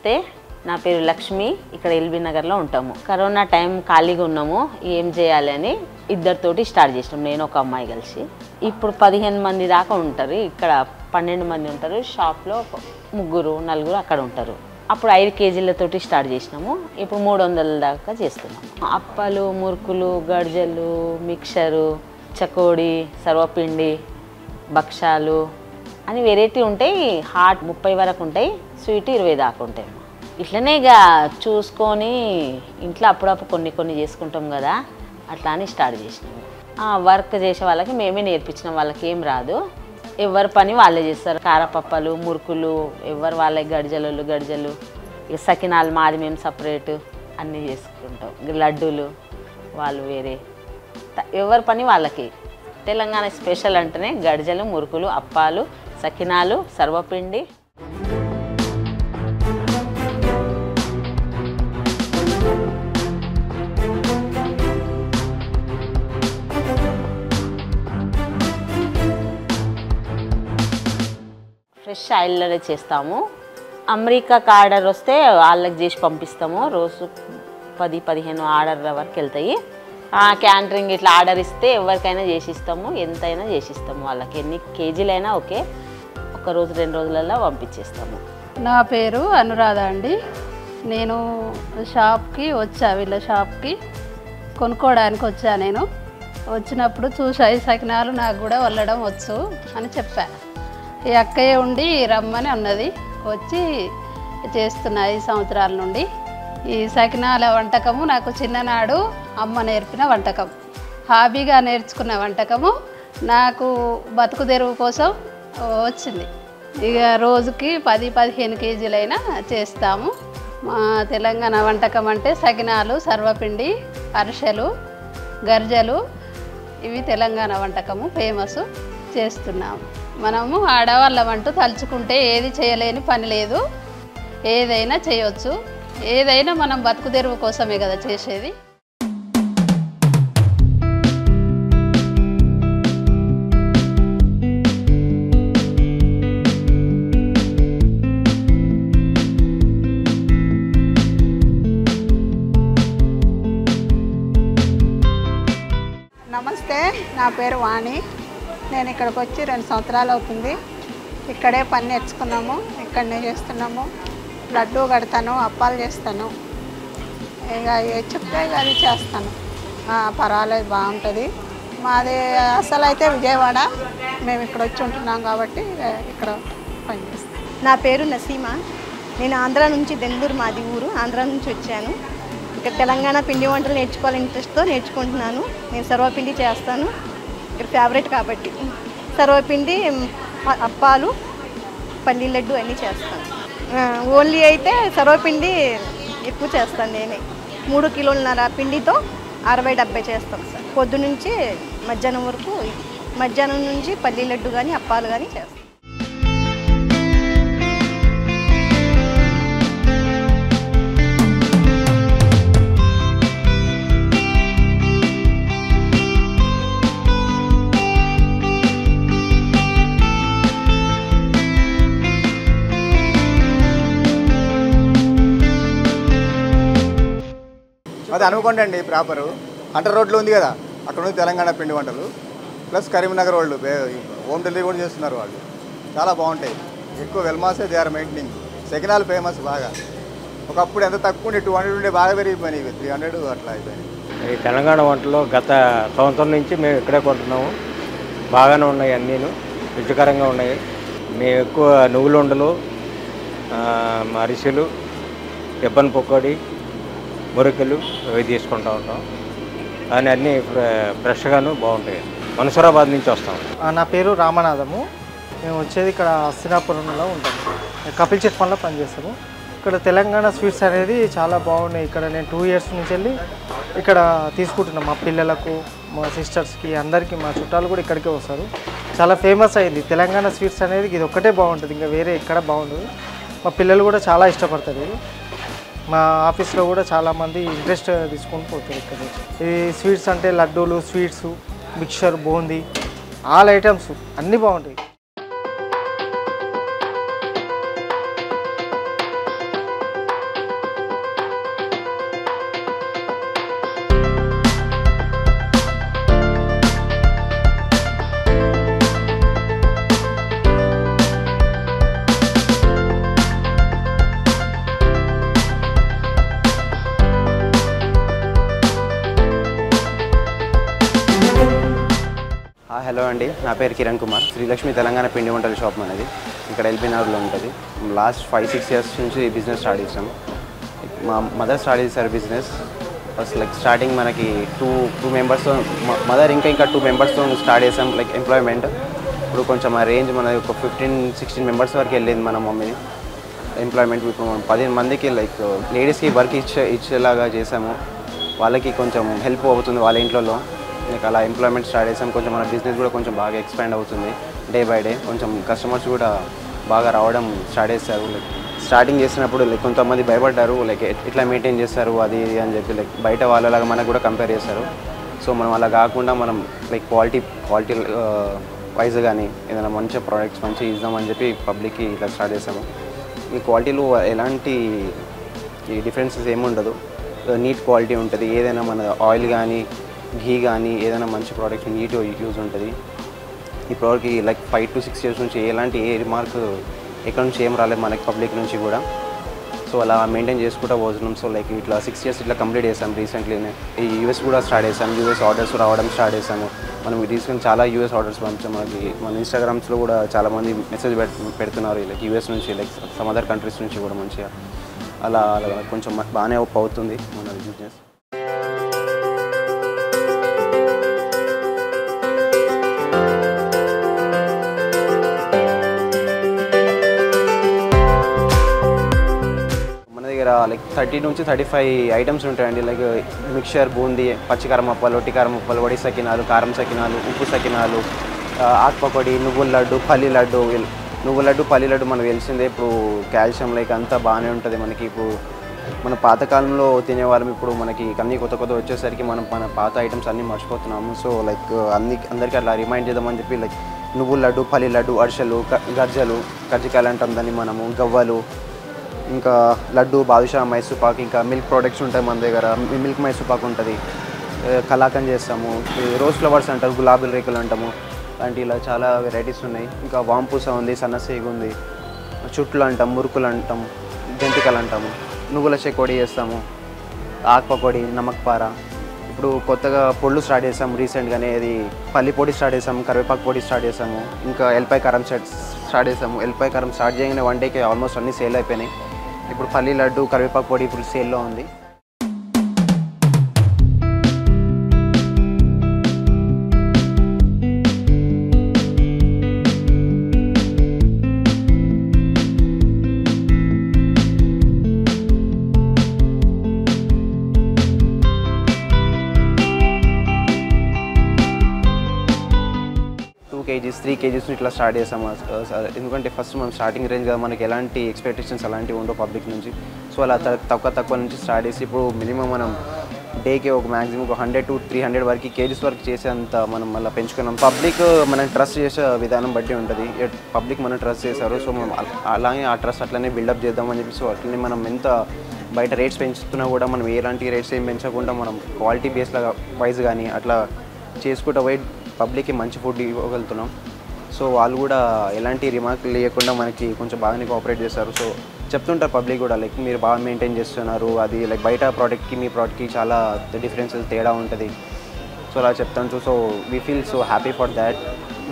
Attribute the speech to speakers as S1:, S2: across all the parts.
S1: నమస్తే, నా పేరు లక్ష్మి. ఇక్కడ ఎల్బీ నగర్లో ఉంటాము. కరోనా టైం ఖాళీగా ఉన్నాము, ఏం చేయాలి అని ఇద్దరితోటి స్టార్ట్ చేసినాం, నేను ఒక అమ్మాయి కలిసి. ఇప్పుడు 15 మంది దాకా ఉంటారు. ఇక్కడ 12 మంది ఉంటారు. షాప్లో 3-4 అక్కడ ఉంటారు. అప్పుడు 5 కేజీలతోటి స్టార్ట్ చేసినాము. ఇప్పుడు 300 దాకా చేస్తున్నాము. అప్పాలు, మురుకులు, గర్జలు, మిక్చరు, చకోడి, సర్వపిండి, భక్షాలు అని వెరైటీ ఉంటాయి. హాట్ 30 వరకు ఉంటాయి, స్వీట్ 20 దాకా ఉంటాయి. ఇట్లనే ఇక చూసుకొని ఇంట్లో అప్పుడప్పుడు కొన్ని చేసుకుంటాం కదా, అట్లా అని స్టార్ట్ చేసినాము. వర్క్ చేసే వాళ్ళకి మేమే నేర్పించినాం, వాళ్ళకి ఏం రాదు. ఎవరి పని వాళ్ళే చేస్తారు. కారపప్పలు, మురుకులు ఎవరు వాళ్ళే, గడిజలు ఇక సకినాలు మాది మేము సపరేట్ అన్నీ చేసుకుంటాం. లడ్డూలు వాళ్ళు వేరే, ఎవరి పని వాళ్ళకి. తెలంగాణ స్పెషల్ అంటేనే గడిజలు, మురుకులు, అప్పాలు, సకినాలు, సర్వపిండి. ఫ్రెష్ ఆయిల్లోనే చేస్తాము. అమెరికాకి ఆర్డర్ వస్తే వాళ్ళకి చేసి పంపిస్తాము. రోజు 10-15 ఆర్డర్ల వరకు వెళ్తాయి. క్యాంటరింగ్ ఇట్లా ఆర్డర్ ఇస్తే ఎవరికైనా చేసిస్తాము, ఎంతైనా చేసిస్తాము. వాళ్ళకి ఎన్ని కేజీలైనా ఓకే, 1 రోజు 2 రోజులలో పంపించేస్తాము.
S2: నా పేరు అనురాధ అండి. నేను షాప్కి వచ్చా, వీళ్ళ షాప్కి కొనుక్కోవడానికి వచ్చా. నేను వచ్చినప్పుడు చూసా, ఈ సకినాలు నాకు కూడా వల్లడం వచ్చు అని చెప్పా. ఈ అక్కయ్య ఉండి రమ్మని అన్నది, వచ్చి చేస్తున్నా 5 సంవత్సరాల నుండి. ఈ సకినాల వంటకము నాకు చిన్ననాడు అమ్మ నేర్పిన వంటకం, హాబీగా నేర్చుకున్న వంటకము. నాకు బతుకు తెరువు కోసం వచ్చింది. ఇక రోజుకి 10-15 కేజీలైనా చేస్తాము. మా తెలంగాణ వంటకం అంటే సకినాలు, సర్వపిండి, అరిసెలు, గర్జలు, ఇవి తెలంగాణ వంటకము ఫేమస్ చేస్తున్నాము. మనము ఆడవాళ్ళమంటూ తలుచుకుంటే ఏది చేయలేని పని లేదు, ఏదైనా చేయవచ్చు. ఏదైనా మనం బతుకు తెరువు కోసమే కదా చేసేది.
S3: నమస్తే, నా పేరు వాణి. నేను ఇక్కడికి వచ్చి 2 సంవత్సరాలు అవుతుంది. ఇక్కడే పని నేర్చుకున్నాము, ఇక్కడనే చేస్తున్నాము. లడ్డూ కడతాను, అప్పాలు చేస్తాను. ఇక ఏ చెప్తే అది చేస్తాను. పర్వాలేదు, బాగుంటుంది. మాది అసలు అయితే విజయవాడ, మేము ఇక్కడ వచ్చి ఉంటున్నాం కాబట్టి ఇక్కడ పని చేస్తాం.
S4: నా పేరు నసీమా. నేను ఆంధ్ర నుంచి, దెందూరు మాది ఊరు, ఆంధ్ర నుంచి వచ్చాను. ఇక్కడ తెలంగాణ పిండి వంటలు నేర్చుకోవాలని ఇంట్రెస్ట్తో నేర్చుకుంటున్నాను. నేను సర్వపిండి చేస్తాను, ఇక్కడ ఫేవరెట్ కాబట్టి. సర్వపిండి, అప్పాలు, పల్లి లడ్డు అన్నీ చేస్తాను. ఓన్లీ అయితే సర్వపిండి ఎక్కువ చేస్తాను నేనే. 3 కిలోలన్నర పిండితో 60-70 చేస్తాం సార్. పొద్దు నుంచి మధ్యాహ్నం వరకు, మధ్యాహ్నం నుంచి పల్లి లడ్డు కానీ అప్పాలు కానీ చేస్తాం.
S5: అది అనుకోండి అండి, ప్రాపరు హంటర్ రోడ్లో ఉంది కదా, అక్కడ ఉంది తెలంగాణ పిండి వంటలు. ప్లస్ కరీంనగర్ వాళ్ళు హోమ్ డెలివరీ కూడా చేస్తున్నారు. వాళ్ళు చాలా బాగుంటాయి. ఎక్కువ వెల్మాసే they are maintaining. Sakinalu famous బాగా. ఒకప్పుడు ఎంత తక్కువ ఉండే 200 ఉండే, బాగా పెరిగిపోయినాయి, 300 అట్లా అయిపోయినాయి.
S6: ఈ తెలంగాణ వంటలు గత సంవత్సరం నుంచి మేము ఇక్కడే కొంటున్నాము. బాగానే ఉన్నాయి, అన్నీను రుచికరంగా ఉన్నాయి. మేము ఎక్కువ నువ్వులు ఉండలు, అరిసెలు, ఎబ్బన్ పకోడీ, మురుకులు అవి తీసుకుంటూ ఉంటాం. కానీ అన్నీ ఫ్రెష్గాను బాగుంటాయి. మనసురాబాద్ నుంచి వస్తాం.
S7: నా పేరు రామనాథము. మేము వచ్చేది ఇక్కడ హస్తినాపురంలో ఉంటాము. కపిల్ చిట్ ఫండ్లో పనిచేస్తాము. ఇక్కడ తెలంగాణ స్వీట్స్ అనేది చాలా బాగున్నాయి. ఇక్కడ నేను 2 ఇయర్స్ నుంచి వెళ్ళి ఇక్కడ తీసుకుంటున్నాం. మా పిల్లలకు, మా సిస్టర్స్కి, అందరికీ, మా చుట్టాలు కూడా ఇక్కడికే వస్తారు. చాలా ఫేమస్ అయింది తెలంగాణ స్వీట్స్ అనేది. ఇది ఒక్కటే బాగుంటుంది, ఇంకా వేరే ఎక్కడ బాగుంటుంది. మా పిల్లలు కూడా చాలా ఇష్టపడతారు. మా ఆఫీస్లో కూడా చాలామంది ఇంట్రెస్ట్ తీసుకొని పోతారు ఇక్కడ నుంచి. ఈ స్వీట్స్ అంటే లడ్డూలు, sweets, mixture, boondi, all items అన్నీ బాగుంటాయి.
S8: హలో అండి, నా పేరు కిరణ్ కుమార్. శ్రీలక్ష్మి తెలంగాణ పిండి వంటల షాప్ అనేది ఇక్కడ ఎల్బీ నగర్లో ఉంటుంది. లాస్ట్ 5-6 ఇయర్స్ నుంచి ఈ బిజినెస్ స్టార్ట్ చేసాము. మా మదర్ స్టార్ట్ చేశారు బిజినెస్. ఫస్ట్ లైక్ స్టార్టింగ్ మనకి టూ మెంబర్స్తో మదర్ ఇంకా 2 మెంబర్స్తో స్టార్ట్ చేసాం లైక్ ఎంప్లాయ్మెంట్. ఇప్పుడు కొంచెం ఆ రేంజ్ మనది ఒక 15-16 మెంబర్స్ వరకు వెళ్ళింది మన మమ్మీది ఎంప్లాయ్మెంట్. ఇప్పుడు మనం 15 మందికి లైక్ లేడీస్కి వర్క్ ఇచ్చేలాగా చేసాము. వాళ్ళకి కొంచెం హెల్ప్ అవుతుంది వాళ్ళ ఇంట్లో. లైక్ అలా ఎంప్లాయ్మెంట్ స్టార్ట్ చేసాం. కొంచెం మన బిజినెస్ కూడా కొంచెం బాగా ఎక్స్పాండ్ అవుతుంది డే బై డే. కొంచెం కస్టమర్స్ కూడా బాగా రావడం స్టార్ట్ చేస్తారు. లైక్ స్టార్టింగ్ చేసినప్పుడు లైక్ కొంతమంది భయపడ్డారు, లైక్ ఎట్లా మెయింటైన్ చేస్తారు అది ఇది అని చెప్పి, లైక్ బయట వాళ్ళలాగా మనకు కూడా కంపేర్ చేస్తారు. సో మనం అలా కాకుండా మనం లైక్ క్వాలిటీ వైజ్ కానీ ఏదైనా మంచి ప్రోడక్ట్స్ మంచి ఇద్దామని చెప్పి పబ్లిక్కి ఇట్లా స్టార్ట్ చేసాము. ఈ క్వాలిటీలో ఎలాంటి డిఫరెన్సెస్ ఏముండదు, నీట్ క్వాలిటీ ఉంటుంది. ఏదైనా మన ఆయిల్ కానీ ఘీ కానీ ఏదైనా మంచి ప్రోడక్ట్ నీట్ యూజ్ ఉంటుంది. ఈ ప్రోడక్ట్కి లైక్ 5 to 6 ఇయర్స్ నుంచి ఎలాంటి రిమార్క్ ఎక్కడ నుంచి ఏం రాలేదు మనకి పబ్లిక్ నుంచి కూడా. సో అలా మెయింటైన్ చేసుకుంటూ పోతున్నాం. సో లైక్ ఇట్లా 6 ఇయర్స్ ఇట్లా కంప్లీట్ చేసాం రీసెంట్లీనే. ఈ యూఎస్ కూడా స్టార్ట్ చేసాం, యూఎస్ ఆర్డర్స్ రావడం స్టార్ట్ చేసాము. మనం రీసెంట్ చాలా యూఎస్ ఆర్డర్స్ పంపించాం. మనకి మన ఇన్స్టాగ్రామ్స్లో కూడా చాలామంది మెసేజ్ పెడుతున్నారు లైక్ యూఎస్ నుంచి, లైక్ సమ్ అదర్ కంట్రీస్ నుంచి కూడా మంచిగా. అలా కొంచెం బాగానే అవుతుంది మన బిజినెస్. లైక్ 30 నుంచి 35 ఐటమ్స్ ఉంటాయండి. లైక్ మిక్చర్, బూందీ, పచ్చికారం అప్పాలు, ఒట్టికారం అప్పాలు, వడి సకినాలు, కారం సకినాలు, ఉప్పు సకినాలు, ఆకుపకోడి, నువ్వుల లడ్డు, పల్లి లడ్డు. నువ్వుల లడ్డు, పల్లి లడ్డు మనకు తెలిసిందే. ఇప్పుడు కాల్షియం లైక్ అంతా బాగానే ఉంటుంది మనకి. ఇప్పుడు మన పాతకాలంలో తినేవాళ్ళం, ఇప్పుడు మనకి అన్నీ కొత్త వచ్చేసరికి మనం మన పాత ఐటమ్స్ అన్నీ మర్చిపోతున్నాము. సో లైక్ అందరికీ అట్లా రిమైండ్ చేద్దామని చెప్పి లైక్ నువ్వుల లడ్డు, పల్లి లడ్డు, అరిసెలు, గర్జలు, కజ్జికాయలు అంటాం దాన్ని మనము, గవ్వలు, ఇంకా లడ్డు, బాదుషా, మైసూర్ పాక్, ఇంకా మిల్క్ ప్రోడక్ట్స్ ఉంటాయి మన దగ్గర. మిల్క్ మైసూర్ పాక్ ఉంటుంది, కలాకండ్ చేస్తాము, రోజ్ ఫ్లవర్స్ అంటారు, గులాబీ రేకులు అంటాము. అలాంటి ఇలా చాలా వెరైటీస్ ఉన్నాయి. ఇంకా వాంపూస ఉంది, సన్నసేగు ఉంది, చుట్లు అంటాం, మురుకులు అంటాం, జంతికలు అంటాము, నువ్వుల చెకోడి చేస్తాము, ఆకు పకోడి, నమక్ పార. ఇప్పుడు కొత్తగా పొళ్ళు స్టార్ట్ చేసాము రీసెంట్గానే. అది పల్లి పొడి స్టార్ట్ చేసాము, కరివేపాకు పొడి స్టార్ట్ చేసాము, ఇంకా ఎల్లిపాయ కారం స్టార్ట్ చేసాము. ఎల్లిపాయ కారం స్టార్ట్ చేయగానే 1 డేకి ఆల్మోస్ట్ అన్నీ సేల్ అయిపోయినాయి. ఇప్పుడు పల్లి లడ్డు, కరివేపాకు పొడి ఇప్పుడు సేల్లో ఉంది. kgs 3 kgs ఇట్లా స్టార్ట్ చేసాము. ఎందుకంటే ఫస్ట్ మనం స్టార్టింగ్ రేంజ్ కదా, మనకి ఎలాంటి ఎక్స్పెక్టేషన్స్ అలాంటివి ఉండవు పబ్లిక్ నుంచి. సో అలా తక్కువ నుంచి స్టార్ట్ చేసి ఇప్పుడు మినిమం మనం డేకి ఒక మ్యాక్సిమం ఒక 100 to 300 వరకు కేజీస్ వరకు చేసేంత మనం మళ్ళీ పెంచుకున్నాం. పబ్లిక్ మనం ట్రస్ట్ చేసే విధానం బట్టి ఉంటుంది. పబ్లిక్ మనం ట్రస్ట్ చేశారు, సో మనం అలాగే ఆ ట్రస్ట్ అట్లనే బిల్డప్ చేద్దామని చెప్పి. సో అట్లనే మనం ఎంత బయట రేట్స్ పెంచుతున్నా కూడా మనం ఎలాంటి రేట్స్ ఏం పెంచకుండా మనం క్వాలిటీ బేస్లా వైజ్ కానీ అట్లా చేసుకుంటూ పోయి పబ్లిక్కి మంచి ఫుడ్ ఇవ్వగలుగుతున్నాం. సో వాళ్ళు కూడా ఎలాంటి రిమార్కులు లేకుండా మనకి కొంచెం బాగానే కోఆపరేట్ చేస్తారు. సో చెప్తుంటారు పబ్లిక్ కూడా లైక్ మీరు బాగా మెయింటైన్ చేస్తున్నారు, అది లైక్ బయట ప్రోడక్ట్కి మీ ప్రోడక్ట్కి చాలా డిఫరెన్సెస్ తేడా ఉంటుంది. సో అలా చెప్తాను. So we feel so happy for that.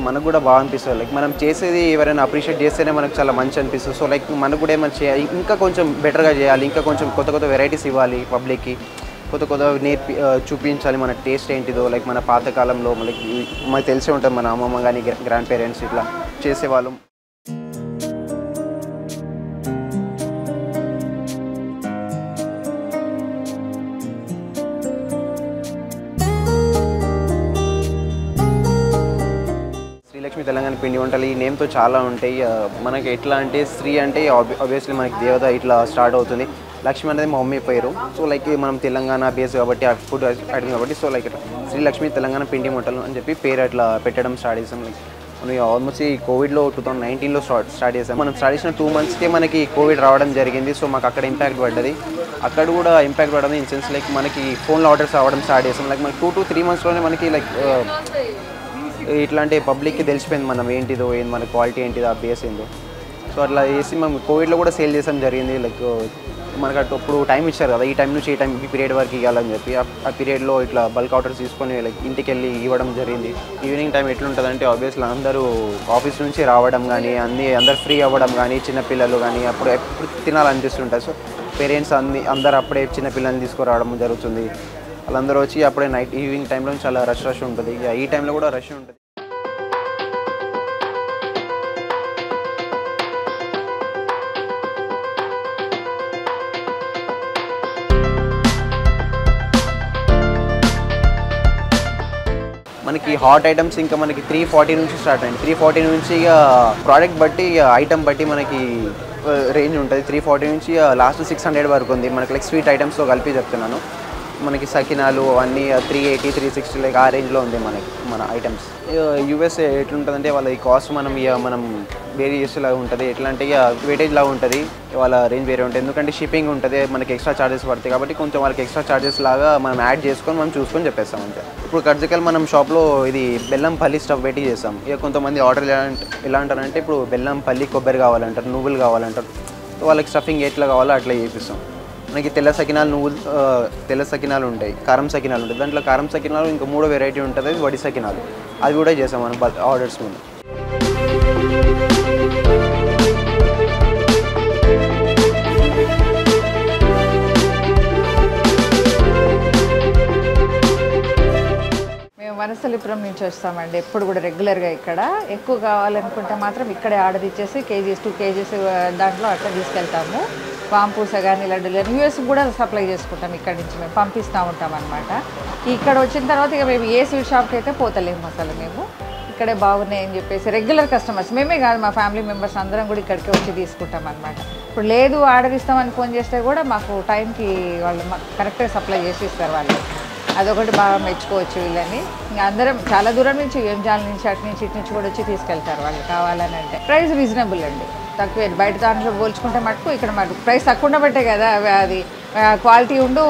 S8: మనకు కూడా బాగా అనిపిస్తుంది. లైక్ మనం చేసేది ఎవరైనా అప్రిషియేట్ చేస్తేనే మనకు చాలా మంచి అనిపిస్తుంది. సో లైక్ మనకు కూడా ఏమైనా చేయాలి, ఇంకా కొంచెం బెటర్గా చేయాలి, ఇంకా కొంచెం కొత్త వెరైటీస్ ఇవ్వాలి పబ్లిక్కి, కొత్త చూపించాలి మన టేస్ట్ ఏంటిదో. లైక్ మన పాతకాలంలో మనకి తెలిసే ఉంటుంది, మన అమ్మమ్మ కానీ గ్రాండ్ పేరెంట్స్ ఇట్లా చేసేవాళ్ళం. శ్రీలక్ష్మి తెలంగాణ పిండి వంటలు ఈ నేమ్తో చాలా ఉంటాయి. మనకి ఎట్లా అంటే శ్రీ అంటే ఆబ్వియస్లీ మనకి దేవత ఇట్లా స్టార్ట్ అవుతుంది. లక్ష్మి అనేది మా మమ్మీ పేరు. సో లైక్ మనం తెలంగాణ బేస్ కాబట్టి ఆ ఫుడ్ ఐటమ్ కాబట్టి సో లైక్ శ్రీలక్ష్మి తెలంగాణ పిండి వంటలు అని చెప్పి పేరు అట్లా పెట్టడం స్టార్ట్ చేసాం. లైక్ మనం ఆల్మోస్ట్ ఈ కోవిడ్లో 2019లో స్టార్ట్ చేసాం. మనం స్టార్ట్ చేసిన 2 monthsకే మనకి కోవిడ్ రావడం జరిగింది. సో మాకు అక్కడ ఇంపాక్ట్ పడ్డది. అక్కడ కూడా ఇంపాక్ట్ పడడం ఇన్ సెన్స్ లైక్ మనకి ఫోన్లో ఆర్డర్స్ రావడం స్టార్ట్ చేసాం. లైక్ మనకి 2 to 3 monthsలోనే మనకి లైక్ ఇట్లాంటి పబ్లిక్కి తెలిసిపోయింది మనం ఏంటిదో, మన క్వాలిటీ ఏంటిదో, ఆ బేస్ ఏందో. సో అట్లా చేసి మేము కోవిడ్లో కూడా సేల్ చేసాం జరిగింది. లైక్ మనకు అప్పుడు టైం ఇచ్చారు కదా, ఈ టైం నుంచి ఈ టైం ఈ పీరియడ్ వరకు ఇవ్వాలని చెప్పి ఆ పీరియడ్లో ఇట్లా బల్క్ ఆర్డర్స్ తీసుకొని లైక్ ఇంటికి వెళ్ళి ఇవ్వడం జరిగింది. ఈవినింగ్ టైం ఎట్లుంటుందంటే ఆబ్వియస్లీ అందరూ ఆఫీస్ నుంచి రావడం కానీ అందరు ఫ్రీ అవ్వడం కానీ చిన్నపిల్లలు కానీ అప్పుడు ఎప్పుడు తినాలనిపిస్తుంటుంది. సో పేరెంట్స్ అందరు అప్పుడే చిన్నపిల్లల్ని తీసుకురావడం జరుగుతుంది. వాళ్ళందరూ వచ్చి అప్పుడే నైట్ ఈవినింగ్ టైంలో చాలా రష్ ఉంటుంది. ఇక ఈ టైంలో కూడా రష్ ఉంటుంది. మనకి హాట్ ఐటమ్స్ ఇంకా మనకి 340 నుంచి స్టార్ట్ అయింది. 340 నుంచి ఇక ప్రోడక్ట్ బట్టి ఐటమ్ బట్టి మనకి రేంజ్ ఉంటుంది. 340 నుంచి లాస్ట్ 600 వరకు ఉంది. మనకి లైక్ స్వీట్ ఐటమ్స్లో కలిపి చెప్తున్నాను. మనకి సకినాలు అన్నీ 380, 360 లైక్ ఆ రేంజ్లో ఉంది మన ఐటమ్స్. యూఎస్ఏ ఎట్లుంటుందంటే వాళ్ళ ఈ కాస్ట్ మనం వేరీ చేసేలాగా ఉంటుంది. ఎట్లా అంటే ఇక వెయిటేజ్ లాగా ఉంటుంది, వాళ్ళ రేంజ్ వేరే ఉంటుంది. ఎందుకంటే షిప్పింగ్ ఉంటుంది, మనకి ఎక్స్ట్రా ఛార్జెస్ పడతాయి కాబట్టి కొంచెం వాళ్ళకి ఎక్స్ట్రా ఛార్జెస్ లాగా మనం యాడ్ చేసుకొని మనం చూసుకొని చెప్పేస్తాం అంతే. ఇప్పుడు కర్జికల్ మనం షాప్లో ఇది బెల్లం పల్లి స్టఫ్ పెట్టి చేస్తాం. ఇక కొంతమంది ఆర్డర్ ఎలా అంటారంటే ఇప్పుడు బెల్లం పల్లి కొబ్బరి కావాలంటారు, నువ్వులు కావాలంటారు. వాళ్ళకి స్టఫింగ్ ఎట్లా కావాలో అట్లా చేపిస్తాం. మనకి తెల్ల సకినాలు ఉంటాయి, కారం సకినాలు ఉంటాయి. దాంట్లో కారం సకినాలు ఇంకా 3 వెరైటీ ఉంటుంది, అది వడి సకినాలు. అది కూడా చేసాం మనం ఆర్డర్స్ ముందు.
S9: మేము వనస్థలిపురం నుంచి వస్తామండి. ఎప్పుడు కూడా రెగ్యులర్గా ఇక్కడ ఎక్కువ కావాలనుకుంటే మాత్రం ఇక్కడే ఆర్డర్ ఇచ్చేసి కేజీస్ 2 kgs దాంట్లో అట్లా తీసుకెళ్తాము. పాంపూస కానీ లడ్డూలు కానీ యూఎస్ కూడా సప్లై చేసుకుంటాం. ఇక్కడి నుంచి మేము పంపిస్తూ ఉంటాం అనమాట. ఇక్కడ వచ్చిన తర్వాత ఇక మేము ఏ స్వీట్ షాప్కి అయితే పోతలేము అసలు. మేము ఇక్కడే బాగున్నాయని చెప్పేసి రెగ్యులర్ కస్టమర్స్ మేమే కాదు, మా ఫ్యామిలీ మెంబర్స్ అందరం కూడా ఇక్కడికి వచ్చి తీసుకుంటాం అనమాట. ఇప్పుడు లేదు ఆర్డర్ ఇస్తామని ఫోన్ చేస్తే కూడా మాకు టైంకి వాళ్ళు మాకు కరెక్ట్గా సప్లై చేసి ఇస్తారు వాళ్ళు. అదొకటి బాగా మెచ్చుకోవచ్చు వీళ్ళని. ఇంకా అందరం చాలా దూరం నుంచి ఎంజాల నుంచి అటు నుంచి ఇటు నుంచి కూడా వచ్చి తీసుకెళ్తారు వాళ్ళు కావాలని అంటే. ప్రైస్ రీజనబుల్ అండి, తక్కువే. బయట దాంట్లో పోల్చుకుంటే మటుకు ఇక్కడ మటుకు ప్రైస్ తక్కువ ఉండబట్టే కదా, అది క్వాలిటీ ఉండు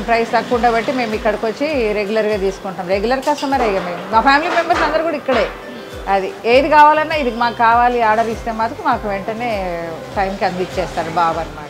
S9: ప్రైస్ తక్కువ ఉండబట్టి మేము ఇక్కడికి వచ్చి రెగ్యులర్గా తీసుకుంటాం. రెగ్యులర్ కస్టమరే ఇక మేము, మా ఫ్యామిలీ మెంబర్స్ అందరూ కూడా ఇక్కడే. అది ఏది కావాలన్నా ఇది మాకు కావాలి ఆర్డర్ ఇస్తే మాత్రం మాకు వెంటనే టైంకి అందిచ్చేస్తారు బాగా అన్నమాట.